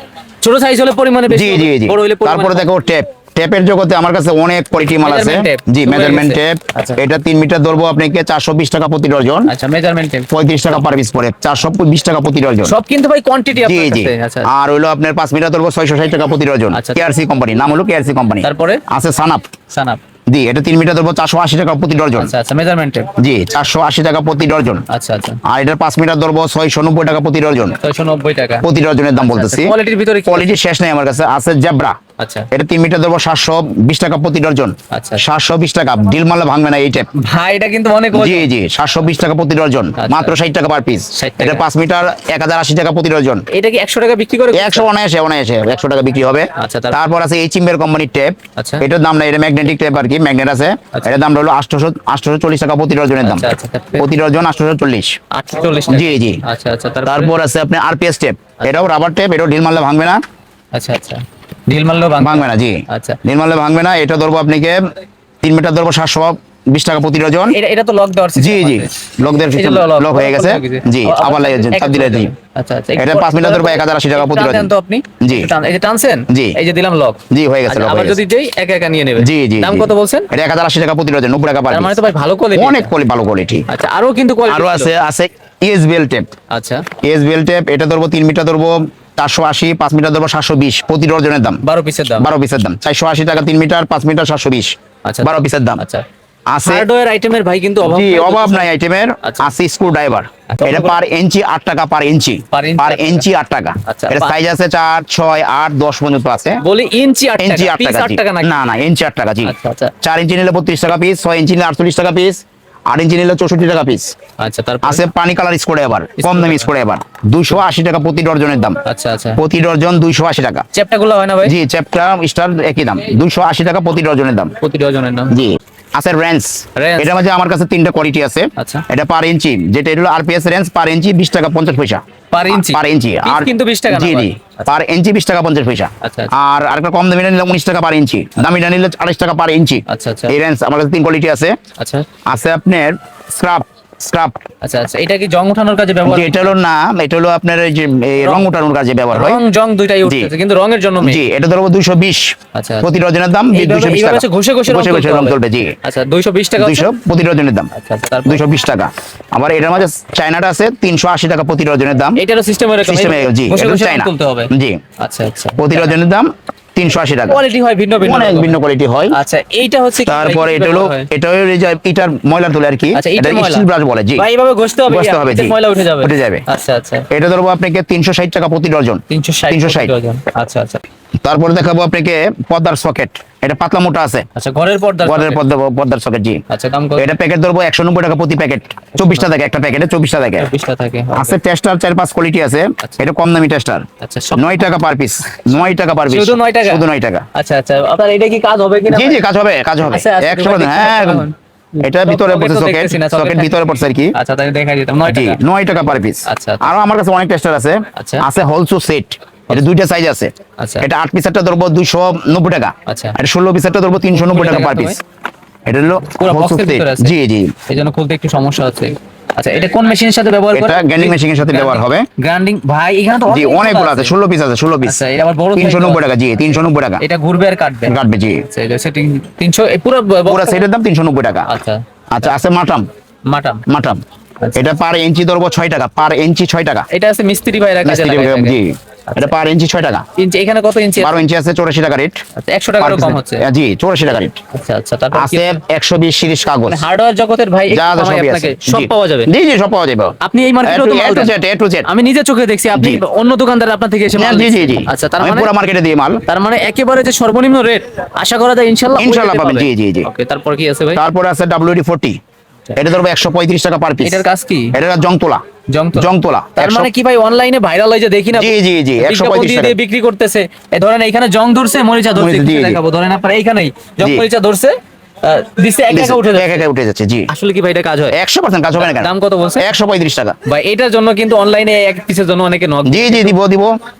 ছোট সাইজ হলে পরিমাণে বেশি, জি জি জি। বড় হলে পরিমাণে। তারপরে দেখো টেপ, টেপের জগতে আমার কাছে অনেক কোয়ালিটি মাল আছে। Measurement tape, জি, শুরু হয়ে মেজারমেন্ট গেছে। টেপ। আচ্ছা। এটা 3 মিটার ধরবো আপনাকে 420 টাকা প্রতি ডজন। আচ্ছা, মেজারমেন্ট টেপ 35 টাকা পার পিস পড়ে, 420 টাকা প্রতি ডজন। সব কিন্তু ভাই কোয়ান্টিটি জি আপনার জি। কাছে। আচ্ছা, আর হলো আপনার 5 মিটার ধরবো 660 টাকা প্রতি ডজন। আচ্ছা। কেআরসি কোম্পানি, নাম হলো কেআরসি কোম্পানি। তারপরে আছে সানাপ। সানাপ। জি, এটা 3 মিটার ধরবো 480 টাকা প্রতি ডজন। আচ্ছা আচ্ছা, মেজারমেন্ট টেপ। জি, 480 টাকা প্রতি ডজন। আচ্ছা আচ্ছা, আর এটার 5 মিটার ধরবো 690 টাকা প্রতি ডজন। 690 টাকা প্রতি ডজনের দাম বলতেছি। কোয়ালিটির ভিতরে কি? কোয়ালিটি শেষ নেই আমার কাছে। আছে জেব্রা। আচ্ছা এটা 3 মিটার ধরবো 720 টাকা প্রতি ডজন। আচ্ছা। 720 টাকা, ডিল মারলে ভাঙবে না এই টেপ। ভাই এটা কিন্তু অনেক জি জি, 720 টাকা প্রতি ডজন, আচ্ছা। মাত্র 60 টাকা পার পিস। 60 টাকা। এটা 5 মিটার 1080 টাকা প্রতি ডজন। এটা কি 100 টাকা বিক্রি করে? 100 অনায়াসে অনায়াসে 100 টাকা বিক্রি হবে। আচ্ছা, তারপর আছে এই চিম্বের কোম্পানির টেপ। আচ্ছা। এটার দাম না, এটা ম্যাগনেটিক টেপ আর কি, ম্যাগনেট আছে। আচ্ছা। এটার দাম হলো 840 টাকা প্রতি ডজনের দাম। আচ্ছা, আচ্ছা, তারপরে? প্রতি ডজন 840। 48 টাকা। জি জি। আচ্ছা আচ্ছা, তারপর আছে আপনি RPS টেপ। এটাও রাবার টেপ, এটাও ঢিল মারলে ভাঙবে না। আচ্ছা আচ্ছা, ঢিল মারলেও ভাঙবে না জি। আচ্ছা। ঢিল মারলে ভাঙবে না। এটা ধরবো আপনাকে 3 মিটার ধরবো 720 টাকা প্রতি ডজন। এটা তো লক দেওয়ার জি system জি, আছে। লকদের এই যে লক হয়ে গেছে। জি, আবার লাগিয়ে দিন, চাপ দিলে জি। আচ্ছা আচ্ছা, এটা 5 মিটার ধরবো 1080 টাকা প্রতি ডজন। টানছেন তো আপনি? জি। এই যে টানছেন? জি। এই যে দিলাম লক। জি, হয়ে গেছে, আচ্ছা, লক আবার হয়ে যদি গেছে। দেই একা একা নিয়ে নেবে। জি জি। দাম জি। কত বলছেন? এটা 1080 টাকা প্রতি ডজন, 90 টাকা পার তার মানে পিস। তো ভাই ভালো কোয়ালিটি। অনেক ভালো কোয়ালিটি। আচ্ছা, আরো কিন্তু কোয়ালিটি আরো আছে আছে ESBL টেপ। আচ্ছা, ESBL টেপ, এটা ধরবো 3 মিটার ধরবো 480, 5 মিটার ধরবো 720 প্রতি ডজনের দাম। 12 পিসের দাম। 12 পিসের দাম 480 টাকা 3 মিটার, 5 মিটার 720। আচ্ছা, 12 পিসের দাম। আচ্ছা, আছে। হার্ডওয়্যার আইটেমের ভাই কিন্তু অভাব জি, নাই। অভাব নাই আইটেমের। আচ্ছা। আছে স্ক্রু ড্রাইভার। আচ্ছা। এটা পার ইঞ্চি 8 টাকা পার ইঞ্চি। Per inch পার 8 ইঞ্চি 8 টাকা। আচ্ছা, এটা সাইজ আছে 4, 6, 8, 10 পর্যন্ত আছে। বলি ইঞ্চি 8 ইঞ্চি টাকা, 8 পিস টাকা 8 জি। টাকা নাকি? না না, ইঞ্চি 8 টাকা জি। আচ্ছা আচ্ছা 4 ইঞ্চি নিলে 32 টাকা পিস, 6 ইঞ্চি নিলে 48 টাকা পিস, 8 ইঞ্চি নিলে 64 টাকা পিস। আচ্ছা, তারপর আছে পানি কালার স্ক্রু ড্রাইভার, কম দামি স্ক্রু ড্রাইভার 280 টাকা প্রতি ডজনের দাম। আচ্ছা আচ্ছা, প্রতি ডজন 280 টাকা। চ্যাপ্টাগুলো হয় না ভাই? জি, চ্যাপ্টার স্টার একই দাম, 280 টাকা প্রতি ডজনের দাম। প্রতি ডজনের নাম। জি। আছে রেঞ্জ। Range। এটার মধ্যে আমার কাছে 3টা কোয়ালিটি আছে। আচ্ছা। এটা পার ইঞ্চি, যেটা হলো RPS রেঞ্জ, পার ইঞ্চি 20 টাকা 50 পয়সা। পার ইঞ্চি? পার ইঞ্চি। Piece আর কিন্তু 20 টাকা না জি ভাই? জি, পার ইঞ্চি 20 টাকা 50 পয়সা। আচ্ছা, আচ্ছা। আর আরেকটা কম দামি নিলে 19 টাকা পার ইঞ্চি, দামিটা নিলে 28 টাকা পার ইঞ্চি। আচ্ছা, আচ্ছা। এই রেঞ্জ আমার কাছে 3 কোয়ালিটি আছে। আচ্ছা আছে আপনার স্ক্রাব। আচ্ছা আচ্ছা, এটা কি জং ওঠানোর কাজে ব্যবহার? এটা হলো না, এটা হলো আপনার এই যে এই রং ওঠানোর কাজে ব্যবহার হয়। রং জং দুইটাই জি। উঠতেছে, কিন্তু রঙের জন্য main। জি, এটা ধরবো 220 আচ্ছা, প্রতি ডজনের দাম। এইভাবে 220 টাকা হচ্ছে ঘষে ঘষে রং ঘষে রং করতে চলবে হবে। জি। আচ্ছা, 220 টাকা হচ্ছে? 200 প্রতি ডজনের দাম। আচ্ছা আচ্ছা, তারপর 220 টাকা। আবার এটার মাঝে চায়নাটা আছে 380 টাকা প্রতি ডজনের দাম। এটারও সিস্টেমের এরকম সিস্টেমে জি, ঘষে এটা ঘষে রং চায়না তুলতে হবে। জি। আচ্ছা আচ্ছা, প্রতি ডজনের দাম 380 টাকা। কোয়ালিটি হয় ভিন্ন ভিন্ন অনেক রকম। ভিন্ন কোয়ালিটি হয়। আচ্ছা, এইটা হচ্ছে কি ভাই, তারপরে কি এটা হলো, ব্যবহার হয়? এটা হলো এই যে ইটার ময়লা তোলে আর কি। আচ্ছা, এটা এইটা ময়লা? স্টিল ব্রাশ বলে জি। ভাই এইভাবে ঘষতে হবে? ঘষতে হবে এতে জি। ময়লা উঠে যাবে? উঠে যাবে। আচ্ছা আচ্ছা, এটা ধরবো আপনাকে 360 টাকা প্রতি ডজন। 360 ডজন। আচ্ছা আচ্ছা তারপরে দেখাবো আপনাকে পর্দার সকেট। এটা পাতলা মোটা আছে। আচ্ছা, ঘরের পর্দা। পর্দার সকেট জি। আচ্ছা, দাম কত? এটা প্যাকেট ধরবো 190 টাকা প্রতি প্যাকেট। 24টা থাকে একটা প্যাকেটে, 24টা থাকে। 20টা থাকে। আছে টেস্টার 4-5 কোয়ালিটি আছে। আচ্ছা। এটা কম দামি টেস্টার। আচ্ছা, সব 9 টাকা পার পিস। 9 টাকা পার পিস। শুধু 9 টাকা? শুধু 9 টাকা। আচ্ছা আচ্ছা, আপনার এটা কি কাজ হবে কিনা? জি জি, কাজ হবে, কাজ হবে। আচ্ছা, আচ্ছা, 100%। হ্যাঁ, এটা ভিতরে পড়ছে সকেট, সকেট ভিতরে পড়ছে আর কি। আচ্ছা, তাই দেখাই দিতাম। 9 জি, টাকা। 9 টাকা পার পিস। আচ্ছা, আচ্ছা। আর আমার কাছে অনেক টেস্টার আছে। আচ্ছা। আছে হোলসু সেট। এটা দুইটা সাইজ আছে। আচ্ছা। এটা 8 পিসেরটা ধরবো 290 টাকা। আচ্ছা। এটা 16 পিসেরটা ধরবো 390 টাকা পার পিস। এটা হলো পুরো হোলসু বক্সের সেট। ভিতরে আছে? জি জি। এইজন্য খুলতে একটু সমস্যা হচ্ছে। আচ্ছা, এটা কোন মেশিনের সাথে ব্যবহার করে? এটা গ্রাইন্ডিং মেশিনের সাথে ব্যবহার হবে। গ্রাইন্ডিং ভাই, এখানে তো জি, অনেকগুলো আছে। 16 পিস আছে, 16 পিস। আচ্ছা, এটা আবার বড় size 390 টাকা জি, 390 টাকা। এটা ঘুরবে আর কাটবে? কাটবে জি। আচ্ছা, এটা সেটিং 300 এই পুরো পুরো সেটের দাম 390 টাকা। আচ্ছা আচ্ছা, আছে মাটাম। মাটাম। মাটাম আচ্ছা। এটা পার ইঞ্চি ধরবো 6 টাকা, পার ইঞ্চি 6 টাকা। এটা আছে মিস্ত্রি ভাইরা কাজে লাগায় থাকে। জি, এটা পার ইঞ্চি 6 টাকা। ইঞ্চি এখানে কত ইঞ্চি? 12 ইঞ্চি আছে 84 টাকা রেট। আচ্ছা, 100 টাকারও কম হচ্ছে। জি, 84 টাকা রেট। আচ্ছা আচ্ছা, তারপর কি আছে 120 সিরিজ কাগজ। হার্ডওয়্যার জগতের ভাই যা যা একটু সবই আপনাকে আছে সব জি। পাওয়া যাবে? জি জি, সব পাওয়া যাবে। আপনি এই মার্কেটে তো মাল দেন। A to Z। আমি নিজে চোখে দেখছি, আপনি জি। অন্য দোকানদার আপনার থেকে এসে মাল জি জি জি। নিচ্ছেন। আচ্ছা, তার আমি মানে পুরো মার্কেটে দিই মাল। তার মানে একেবারে যে সর্বনিম্ন রেট আশা করা যায় ইনশাআল্লাহ ইনশাআল্লাহ পাবেন। জি জি জি। ওকে, তারপর কি আছে ভাই? তারপর আছে WD-40। এটা ধরবো 135 টাকা পার পিস। এটার কাজ কি? এটা জংতোলা। জংতোলা। তার মানে কি ভাই অনলাইনে ভাইরাল হয়ে যে দেখি না? জি জি জি, 135 টাকা দিয়ে বিক্রি করতেছে। এই ধরেন এখানে জং ধরছে, মরিচা ধরছে, জি, জি। দেখাবো। ধরেন আপনার এইখানেই জং জি। মরিচা ধরছে, দিছে একা উঠে যাচ্ছে। একা উঠে যাচ্ছে। জি, আসলে কি ভাই এটা কাজ হয়? 100% কাজ হবে না কেন? দাম কত বলছে? 135 টাকা। ভাই এটার জন্য কিন্তু অনলাইনে এক পিসের জন্য অনেকে নক। জি জি, দিব দিব,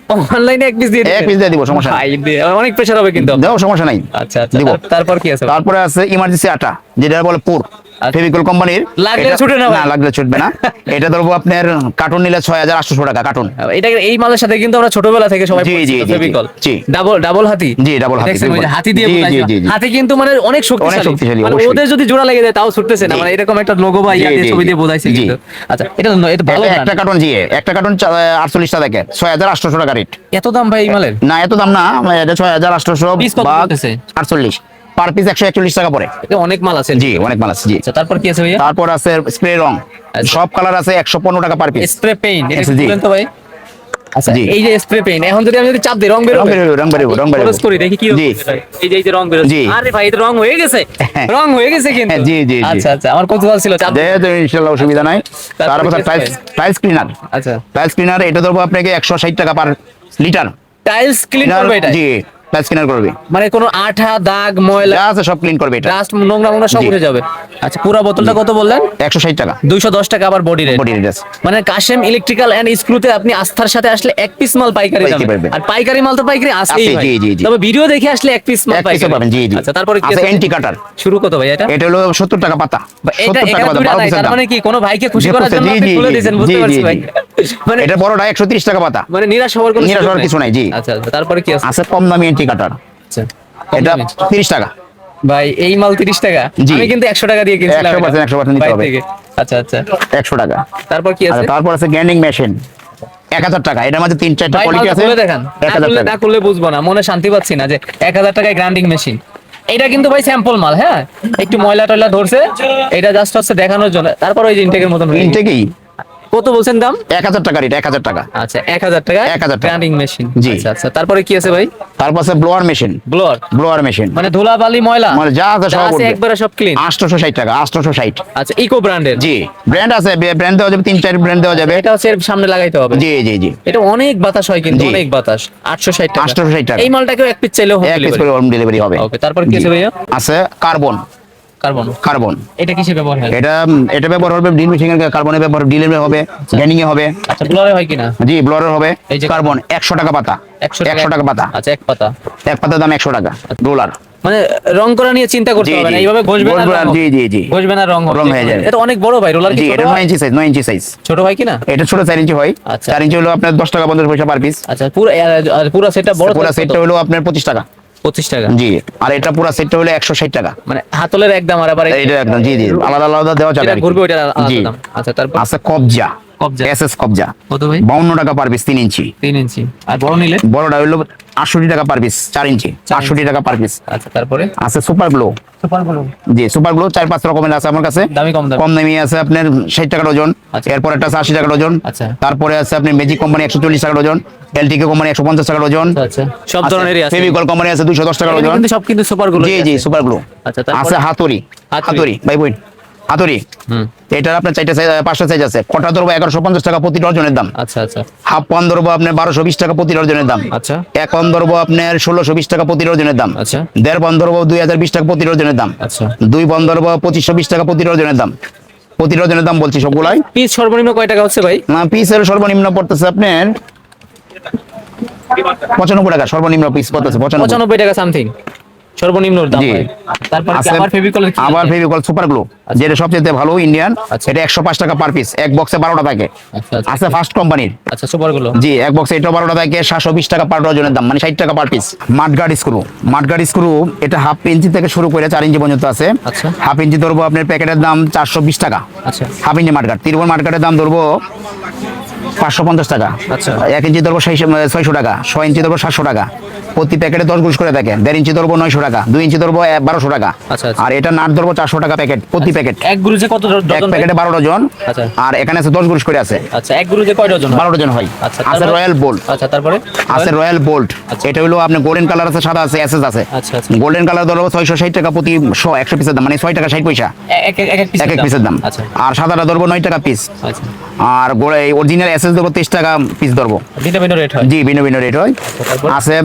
অনলাইনে এক পিস দিয়ে এক পিস দিয়ে দিব, সমস্যা নাই। ভাই অনেক প্রেসার হবে কিন্তু। দাও, সমস্যা নাই, আচ্ছা আচ্ছা, দিব। তারপর কি আছে? তারপরে আছে ইমার্জেন্সি আটা, যেটা বলে পুর, আচ্ছা। ফেভিকল কোম্পানির। লাগলে ছুটে না ভাই। না, লাগলে ছুটবে না। এটা ধরবো আপনার কার্টুন নিলে 6800 টাকা কার্টুন। এটা এই মালের সাথে কিন্তু আমরা ছোটবেলা থেকে সবাই জি, জি, জি, ফেভিকল। জি। ডাবল হাতি। জি, ডাবল হাতি। দেখছেন ওই যে হাতি দিয়ে জি, বোঝায়। জি, জি, জি। হাতি কিন্তু মানে অনেক শক্তিশালী। শক্তিশালী, মানে অবশ্যই। ওদের যদি জোড়া লেগে যায় তাও ছুটতেছে না, জি। মানে এরকম একটা লোগো বা ইয়া জি, দিয়ে জি, ছবি জি। দিয়ে বোঝাইছে জি। কিন্তু। আচ্ছা, এটা ভালো একটা brand। কার্টুন, জি, একটা কার্টুন 48 টাকা, 6800 টাকা রেট। এত দাম ভাই এই মালের? না, এত দাম না, এটা 6800 Piece কত বা পড়তেছে? 48 পার পিস, 141 টাকা পড়ে। এটা অনেক মাল আছে। জি, অনেক মাল আছে। জি, আচ্ছা, তারপর কি আছে ভাইয়া? তারপর আছে স্প্রে রং, আচ্ছা। সব কালার আছে, 115 টাকা পার পিস। স্প্রে পেইন্ট, এটা জি। বলেন তো ভাই। আচ্ছা, জি। এই যে স্প্রে পেইন্ট, এখন যদি আমি চাপ দিই রং বের হবে? রং বেরোবে, রং বেরোবে। খরচ করি দেখি কি রং জি। বের হয়। এই যে রং বের হচ্ছে। জি। আরে ভাই, এটা রং হয়ে গেছে। রং হয়ে গেছে কিন্তু। জি, জি, জি। আচ্ছা আচ্ছা, আমার কৌতূহল ছিল চাপ দিই। তো ইনশাআল্লাহ অসুবিধা নাই। তারপর তারপর কি আছে? Tiles cleaner. আচ্ছা, টাইলস ক্লিনার এটা ধরবো আপনাকে 160 টাকা পার লিটার। টাইলস ক্লিন করবে এটা? জি, টাইলস ক্লিনার করবে, মানে কোনো আঠা, দাগ, ময়লা, যা আছে সব ক্লিন করবে এটা। ডাস্ট, নোংরা সব জি। উঠে যাবে। আচ্ছা, পুরো বোতলটা কত বললেন? 160 টাকা 210 টাকা আবার বডি রেট। বডি রেট আছে। মানে কাশেম ইলেকট্রিক্যাল এন্ড স্ক্রুতে আপনি আস্থার সাথে আসলে এক পিস মাল পাইকারি দামে, পাইকারি পাবেন। আর পাইকারি মাল তো পাইকারি আছেই আছে, ভাই। জি, জি, জি। তবে ভিডিও দেখে আসলে এক পিস মাল এক পিসও পাইকারি পাবেন। জি, জি। আচ্ছা, তারপরে কি আছে আছে? অ্যান্টি কাটার। শুরু কত ভাই এটা? এটা হলো 70 টাকা পাতা। এটা 70 টাকা এখানে পাতা, দুইটা 12 নাই, পিসের তার দাম। মানে কি কোনো ভাইকে খুশি করার জন্য জি, আপনি জি, তুলে জি, দিয়েছেন, জি, বুঝতে জি, পারছি জি। ভাই। মানে এটা বড়টা 130 টাকা পাতা। মানে নিরাশ হওয়ার কোনো নিরাশ সুযোগ হওয়ার নাই। কিছু নাই, জি। আচ্ছা আচ্ছা, তারপরে কি আছে? আছে কম দামি অ্যান্টি কাটার, আচ্ছা, কম এটা দামে। 30 টাকা। ভাই এই মাল 30 টাকা? জি। আমি কিন্তু 100 টাকা দিয়ে কিনছিলাম 100% দিতে বাইরে হবে। থেকে। আচ্ছা আচ্ছা, 100 টাকা। তারপর কি আছে? আচ্ছা, তারপর আছে গ্রাইন্ডিং মেশিন, 1000 টাকা। এটার মধ্যে 3-4টা ভাই কোয়ালিটি মালটা আছে। খুলে দেখান। 1000 টাকা। না করলে বুঝবো না, মনে শান্তি পাচ্ছি না যে 1000 টাকায় গ্রাইন্ডিং মেশিন। এটা কিন্তু ভাই স্যাম্পল মাল, হ্যাঁ, একটু ময়লা টয়লা ধরছে, এটা জাস্ট হচ্ছে দেখানোর জন্য। তারপর ওই যে ইনটেকের মতন হয়ে গেছে। ইনটেকই কত বলছেন দাম? 1000 টাকা রেট, 1000 টাকা। আচ্ছা, 1000 টাকা 1000 টাকা। Grinding machine. জি। আচ্ছা আচ্ছা, তারপরে কি আছে ভাই? তারপর আছে blower machine, blower, blower machine মানে ধুলা বালি ময়লা মানে যা আছে যা সব আছে উঠবে। একবারে সব ক্লিন। 860 টাকা, 860। আচ্ছা, ইকো ব্র্যান্ডের। জি, ব্র্যান্ড আছে, ব্র্যান্ড দেওয়া যাবে, 3-4 ব্র্যান্ড দেওয়া যাবে। এটা হচ্ছে এর সামনে লাগাইতে হবে। জি জি জি। এটা অনেক বাতাস হয় কিন্তু, জি। অনেক বাতাস। 860 টাকা। 860 টাকা। এই মালটাকেও এক পিস চাইলেও হোম এক পিস ডেলিভারি। করে হোম ডেলিভারি হবে। ওকে, তারপর কি আছে জি। ভাইয়া? আছে কার্বন, কার্বন। কার্বন। এটা কিসে ব্যবহার হয়? এটা ব্যবহার হবে ড্রিল মেশিন এর, কার্বনের ব্যবহার ড্রিলের হবে, গ্যানিং এ হবে। আচ্ছা, ব্লোয়ারে হয় কিনা? জি, ব্লোয়ারের হবে। এই যে কার্বন 100 টাকা পাতা, 100 টাকা পাতা। আচ্ছা, এক পাতা। এক পাতার দাম 100 টাকা। রোলার। মানে রং করা নিয়ে চিন্তা করতে জি, হবে না, জি। এইভাবে ঘষবে না, ঘষবে না, রং হবে। জি, জি, জি। ঘষবে না, রং হবে। রং হয়ে যাবে। এটা অনেক বড় ভাই, রোলার কি জি, ছোট এটা হয়? 9 ইঞ্চি সাইজ, 9 ইঞ্চি সাইজ। ছোট হয় কিনা? এটা ছোট 4 ইঞ্চি হয়। আচ্ছা। 4 ইঞ্চি হলো আপনার 10 টাকা 50 পয়সা পার পিস। আচ্ছা, পুরো সেটটা বড় পুরো size সেটটা কত? হলো আপনার 25 টাকা। 25 টাকা। জি, আর এটা পুরো সেটটা হলো 160 টাকা। মানে হাতলের একদম, আর আবার এটা একদম, জি জি, আলাদা আলাদা দেওয়া যাবে যেটা আর কি। ঘুরবে ওইটার আলাদা জি। দাম। আচ্ছা, তারপর আছে কবজা, কবজা। এসএস কবজা, কত ভাই? 52 টাকা পার পিস, 3 ইঞ্চি। 3 ইঞ্চি। আর বড় নিলে? বড়টা হলো 68 টাকা পার পিস, 4 ইঞ্চি, 68 টাকা পার পিস। আচ্ছা, তারপরে আছে সুপার গ্লো। জি, সুপার গ্লো 4-5 রকমের আছে আমার কাছে। দামি কম দামি। কম দামি আছে আপনার 60 টাকা ডজন। আচ্ছা। এরপর একটা আছে 80 টাকা ডজন। আচ্ছা। তারপরে আছে আপনি ম্যাজিক কোম্পানি 140 টাকা ডজন, এলটিকে কোম্পানি 150 টাকা ডজন। আচ্ছা, সব ধরনেরই আছে। ফেভিকল কোম্পানি আছে 210 টাকা এখানে ডজন। কিন্তু সব কিন্তু সুপার গুলো। জি জি, সুপার গ্লো। আচ্ছা, তারপরে আছে হাতুড়ি, হাতুড়ি। হাতুড়ি ভাই বই, হাতুড়ি। হুম। এটার আপনার 4টা সাইজ, 5টা সাইজ আছে। কটা ধরবো 1150 টাকা প্রতি ডজনের দাম। আচ্ছা আচ্ছা হাফ পান ধরবো আপনার 1220 টাকা প্রতি ডজনের দাম। আচ্ছা এক পান ধরবো আপনার 1620 টাকা প্রতি ডজনের দাম। আচ্ছা। দেড় পান ধরবো 2020 টাকা প্রতি ডজনের দাম। আচ্ছা। 2 পান ধরবো 2520 টাকা প্রতি ডজনের দাম। প্রতি ডজনের দাম বলছি সবগুলাই। পিস সর্বনিম্ন কয় টাকা হচ্ছে ভাই? পিসের সর্বনিম্ন পড়তেছে আপনার 95 টাকা, সর্বনিম্ন পিস পড়তেছে 95। 95 টাকা সামথিং সর্বনিম্ন দাম জি। ভাই। তারপর কি আছে আবার ফেভিকলের কি? আবার ফেভিকল সুপার গ্লো, যেটা সবচেয়ে ভালো ইন্ডিয়ান। আচ্ছা। এটা 105 টাকা পার পিস, এক বক্সে 12টা থাকে। আচ্ছা আচ্ছা আছে ফার্স্ট কোম্পানির। আচ্ছা, সুপার গুলো। জি, এক বক্সে এটা 12টা থাকে, 720 টাকা পার ডজনের দাম, মানে 60 টাকা per piece. Mudguard screw, mudguard screw এটা হাফ ইঞ্চি থেকে শুরু করে 4 ইঞ্চি পর্যন্ত আছে। আচ্ছা। হাফ ইঞ্চি ধরবো আপনার প্যাকেটের দাম 420 টাকা। আচ্ছা। হাফ ইঞ্চি মাডগার্ড, তিরবল মাডগার্ডের দাম ধরবো 550 টাকা। আচ্ছা। 1 ইঞ্চি ধরবো 600 টাকা, 6 ইঞ্চি ধরবো 700 টাকা, প্রতি প্যাকেটে 10 গুষ করে থাকে। 1.5 ইঞ্চি ধরবো 900 টাকা, 2 ইঞ্চি ধরবো 1200 টাকা। আচ্ছা, আচ্ছা। আর এটা নাট ধরবো 400 টাকা প্যাকেট, প্রতি প্যাকেট। এক গুরুজে কত এক ডজন? প্যাকেটে 12 ডজন। আচ্ছা। আর এখানে আছে 10 গুষ করে আছে। আচ্ছা, এক গুরুজে কয় ডজন? 12 ডজন হয়। আচ্ছা, আছে তারপরে? রয়্যাল বোল্ট, আচ্ছা, তারপরে আছে রয়্যাল বোল্ট। আচ্ছা। এটা হলো আপনার গোল্ডেন কালার আছে, সাদা আছে, এসএস আছে। আচ্ছা, আচ্ছা। গোল্ডেন কালার ধরবো 660 টাকা প্রতি 100 পিসের দাম, মানে 6 টাকা 60 পয়সা এক এক এক এক পিসের দাম। আচ্ছা, আর সাদাটা ধরবো 9 টাকা পিস। আচ্ছা। আর অরিজিনাল এসএস ধরবো 23 টাকা পিস ধরবো। ভিন্ন ভিন্ন রেট হয়। জি, ভিন্ন ভিন্ন রেট হয়। তারপর? আছে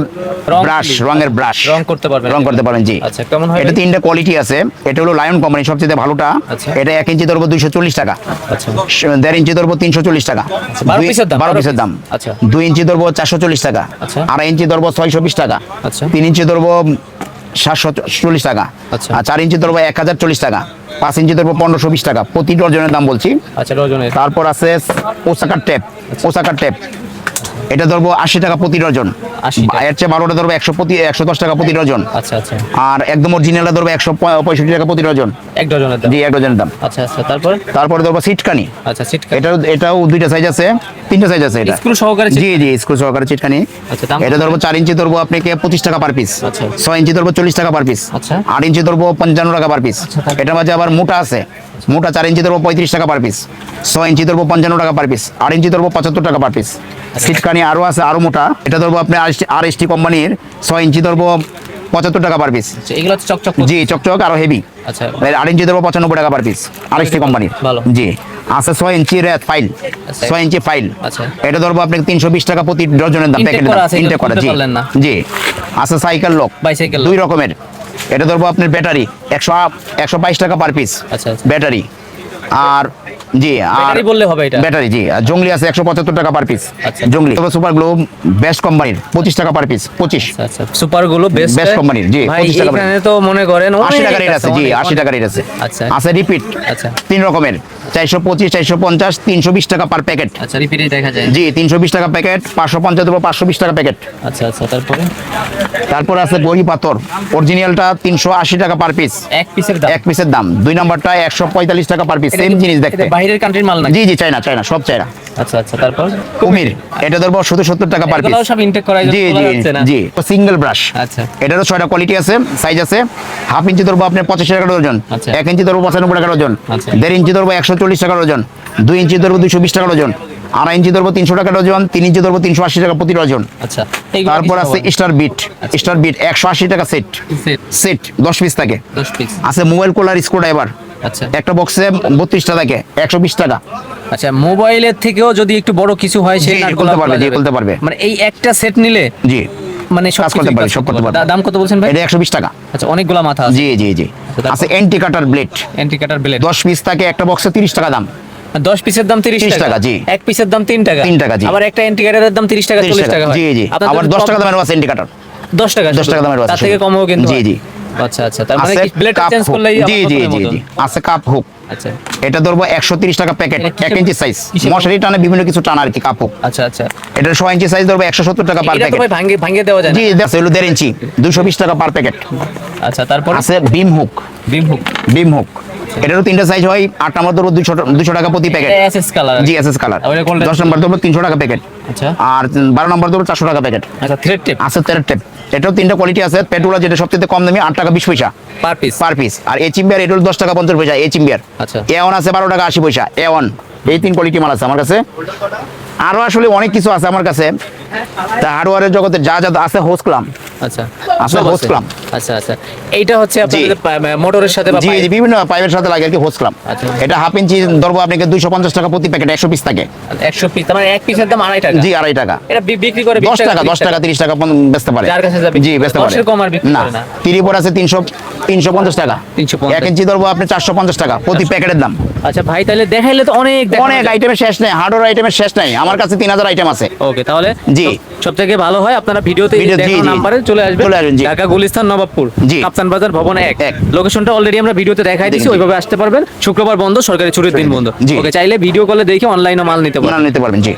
রং ব্রাশ, তুলি। রঙের ব্রাশ, রং করতে পারবেন? রং করতে পারবেন। জি। আচ্ছা, কেমন হয় এটা ভাই? 3টা কোয়ালিটি আছে। এটা হলো লায়ন কোম্পানি সবচেয়ে ভালোটা। আচ্ছা। এটা 1 ইঞ্চি ধরবো 240 টাকা, আচ্ছা। 1.5 ইঞ্চি ধরবো 340 টাকা, 12 পিসের দাম? 12 পিসের দাম। আচ্ছা। 2 ইঞ্চি ধরবো 440 টাকা, আচ্ছা। 2.5 ইঞ্চি ধরবো 620 টাকা, আচ্ছা। 3 ইঞ্চি ধরবো 740 টাকা, আচ্ছা। আর 4 ইঞ্চি ধরবো 1040 টাকা, 5 ইঞ্চি ধরবো 1520 টাকা, প্রতি ডজনের দাম বলছি। আচ্ছা, ডজনের। তারপর আছে ওসাকার টেপ, ওসাকার টেপ। এটা ধরবো 80 টাকা প্রতি ডজন। 80 টাকা। এর চেয়ে 12টা ধরবো 110 টাকা প্রতি ডজন। আচ্ছা, আচ্ছা। আর একদম অরিজিনালটা ধরবো 165 টাকা প্রতি ডজন। এক ডজনের দাম? জি, 1 ডজনের দাম। আচ্ছা, আচ্ছা। তারপর? তারপরে ধরবো সিটকানি। আচ্ছা, সিট এটাও 2টা সাইজ আছে, 3টা সাইজ আছে। এটা স্ক্রু সহকারে জি জি, স্ক্রু সহকারে চিটকানি। আচ্ছা, দাম? এটা ধরবো 4 ইঞ্চি ধরবো আপনাকে 25 টাকা পার পিস। আচ্ছা। 6 ইঞ্চি ধরবো 40 টাকা পার পিস। আচ্ছা। 8 ইঞ্চি ধরবো 55 টাকা পার পিস। তারপর? এটার মাঝে আবার মোটা আছে, মোটা 4 ইঞ্চি ধরবো 35 টাকা পার পিস, 6 ইঞ্চি ধরবো 55 টাকা পার পিস, 8 ইঞ্চি ধরবো 75 টাকা পার পিস। সিটকানি আরো আছে, আরো মোটা। এটা ধরবো আপনি RST কোম্পানির 6 ইঞ্চি ধরবো 75 টাকা পার পিস। আচ্ছা, এগুলো হচ্ছে চকচক। জি, চকচক আরো হেভি। আচ্ছা। 8 ইঞ্চি ধরবো 95 টাকা পার পিস, RST কোম্পানির। ভালো। জি। আছে 6 ইঞ্চি রেড ফাইল, আচ্ছা। 6 ইঞ্চি ফাইল। আচ্ছা। এটা ধরবো আপনাকে 320 টাকা প্রতি ডজনের দাম, Intake প্যাকেটের করা দাম। আছে, এগুলো ইনটেক করা। খুলতে জি পারলেন না। জি। আছে সাইকেল লক, Bicycle lock। 2 রকমের। এটা ধরবো আপনার ব্যাটারি 122 টাকা পার পিস, আচ্ছা, আচ্ছা। ব্যাটারি। আর জি, আর ব্যাটারি বললে হবে এটা? ব্যাটারি। জি। আর জঙ্গলি আছে 175 টাকা পার পিস। আচ্ছা। জঙ্গলি সুপার গ্লো বেস্ট কোম্পানির 25 টাকা পার পিস, 25। আচ্ছা, সুপার গুলো বেস্ট Best company, জি, ভাই 25 টাকা এখানে তো মনে করেন 80 টাকা রেট আছে। জি, 80 টাকা রেট আছে। আচ্ছা। আছে রিপিট, আচ্ছা। 3 রকমের, 425, 450, 320 টাকা পার প্যাকেট। আচ্ছা, রিপিটে দেখা যায়। জি, 320 টাকা প্যাকেট, 550 দেবো 520 টাকা প্যাকেট। আচ্ছা, আচ্ছা। তারপরে? তারপর আছে বহি পাথর, অরিজিনালটা 380 টাকা পার পিস, এক পিসের দাম? এক পিসের দাম। 2 নাম্বারটা 145 টাকা পার পিস, সেম জিনিস দেখতে। এটা বাইরের কান্ট্রির মাল না? জি জি, চায়না, চায়না, সব চায়না। আচ্ছা, আচ্ছা। তারপর? কুমির, এটা ধরবো 70 টাকা পার পিস। এগুলো সব ইনটেক করা জি বলা জি যাচ্ছে না? জি। Single brush. আচ্ছা। এটারও 6টা কোয়ালিটি আছে, সাইজ আছে। 1/2 ইঞ্চি ধরবো আপনার 85 টাকা ডজন, আচ্ছা। 1 ইঞ্চি ধরবো 95 টাকা ডজন, আচ্ছা। 1.5 ইঞ্চি ধরবো 140 টাকা ডজন, 2 ইঞ্চি ধরবো 220 টাকা ডজন, 2.5 ইঞ্চি ধরবো 300 টাকা ডজন, 3 ইঞ্চি ধরবো 380 টাকা প্রতি ডজন। আচ্ছা। এইগুলো তারপর কি আছে সব? স্টার বিট, স্টার বিট 180 টাকা সেট, সেট সেট 10 পিস থাকে। 10 পিস। আছে মোবাইল কোলার স্ক্রু ড্রাইভার, আচ্ছা। একটা বক্সে 32টা থাকে, 120 টাকা। আচ্ছা, মোবাইলের থেকেও যদি একটু বড় কিছু হয় সেই জি, নাটগুলো খুলতে পারবে, জি, খুলতে পারবে। মানে এই একটা সেট নিলে জি, মানে সব কাজ করতে পারবে, সব করতে পারবে। দাম কত বলছেন ভাই? এটা 120 টাকা। আচ্ছা, অনেকগুলা মাথা আছে। জি জি জি। তারপর? আছে এন্টি কাটার ব্লেড, এন্টি কাটার ব্লেড 10 পিস থাকে, একটা বক্সে 30 টাকা দাম। 10 পিসের দাম 30 30 টাকা? টাকা, জি। এক পিসের দাম 3 টাকা? 3 টাকা, জি। আবার একটা এন্টি কাটারের দাম 30 টাকা, 40 টাকা হয়? জি জি। আপনাদের আবার 10 সব- টাকা দামের আছে এন্টি কাটার, 10 টাকা 10 টাকা দামের আছে। তার থেকে কমও কিন্তু জি হয়? জি। আচ্ছা, আচ্ছা। তার মানে আছে কি ব্লেড কাপ চেঞ্জ হুক। করলেই জি জি জি জি। আছে কাপ হুক, আচ্ছা, এটা ধরবো 130 টাকা প্যাকেট, এটা কিসের- 1 ইঞ্চি সাইজ। কিসের- মশারি টানে বিভিন্ন কিছু টানা আর কি, কাপ হুক। আচ্ছা, আচ্ছা। এটা 6 ইঞ্চি সাইজ ধরবো 170 টাকা পার এটা তো প্যাকেট। ভাই ভাঙিয়ে দেওয়া যায় না? জি, দেখো হলো 1.5 ইঞ্চি, 220 টাকা পার প্যাকেট। আচ্ছা, তারপর? আছে বিম হুক, বিম হুক বিম হুক, এটারও 3টা সাইজ হয়। 8 নম্বর ধরবো 200 টাকা প্রতি প্যাকেট। SS colour? জি, এসএস কালার। আর ওটা কোনটা? 10 নম্বর ধরবো 300 টাকা প্যাকেট। আচ্ছা। আর 12 নম্বর ধরবো 400 টাকা প্যাকেট। আচ্ছা, থ্রেড টেপ আছে তেরের টেপ, এটাও 3টা কোয়ালিটি আছে। পেট্রোলা যেটা সবচেয়ে কম দামি 8 টাকা 20 পয়সা পার পিস? Per piece. আর এই চিম্বিয়ার এটা হলো 10 টাকা 50 পয়সা, এই চিম্বিয়ার। আচ্ছা। A1 আছে 12 টাকা 80 পয়সা, A1। এই 3 কোয়ালিটি মাল আছে আমার কাছে। আরো আসলে অনেক কিছু আছে আমার কাছে। তা হার্ডওয়্যারের জগতে যা যা আছে হোস্টক্লাম, আচ্ছা, আসলে সব হোস্ট আছে? ক্লাম। আচ্ছা, আচ্ছা। এইটা হচ্ছে আপনাদের মোটরের সাথে বা জি পাইপ? জি, বিভিন্ন পাইপের সাথে লাগে আর কি, হোস্টক্লাম। আচ্ছা। এটা 1/2 ইঞ্চি ধরবো আপনাকে 250 টাকা প্রতি প্যাকেট, 100 পিস থাকে। 100 পিস, তার মানে এক পিসের দাম 2.5 টাকা? জি, 2.5 টাকা। এটা বিক্রি করে 10 টাকা, 10 টাকা 30 টাকা বেচতে পারে। যার কাছে যাবে জি, বেচতে পারে। 10 এর কম আর বিক্রি না। করে না? 30 পর আছে 350 টাকা। 350 1 ইঞ্চি ধরবো আপনি 450 টাকা প্রতি প্যাকেটের দাম। আচ্ছা ভাই, তাহলে দেখাইলে তো অনেক অনেক আইটেমের শেষ নেই, হার্ডওয়্যার আইটেমের শেষ নাই। আমার কাছে 3000 আইটেম আছে। ওকে, তাহলে জি। সব থেকে ভালো হয় আপনারা ভিডিওতে জি, দেখানো জি। নাম্বারে চলে আসবেন। চলে আসবেন, জি। ঢাকা গুলিস্তান নবাবপুর, জি। কাপ্তান বাজার ভবন 1। এক। লোকেশনটা অলরেডি আমরা ভিডিওতে দেখাই দিয়েছি, জি। ওইভাবে আসতে পারবেন। শুক্রবার বন্ধ, সরকারি ছুটির দিন বন্ধ। জি। ওকে, চাইলে ভিডিও কলে দেখে অনলাইনে মাল নিতে পারবেন। নিতে পারবেন, জি।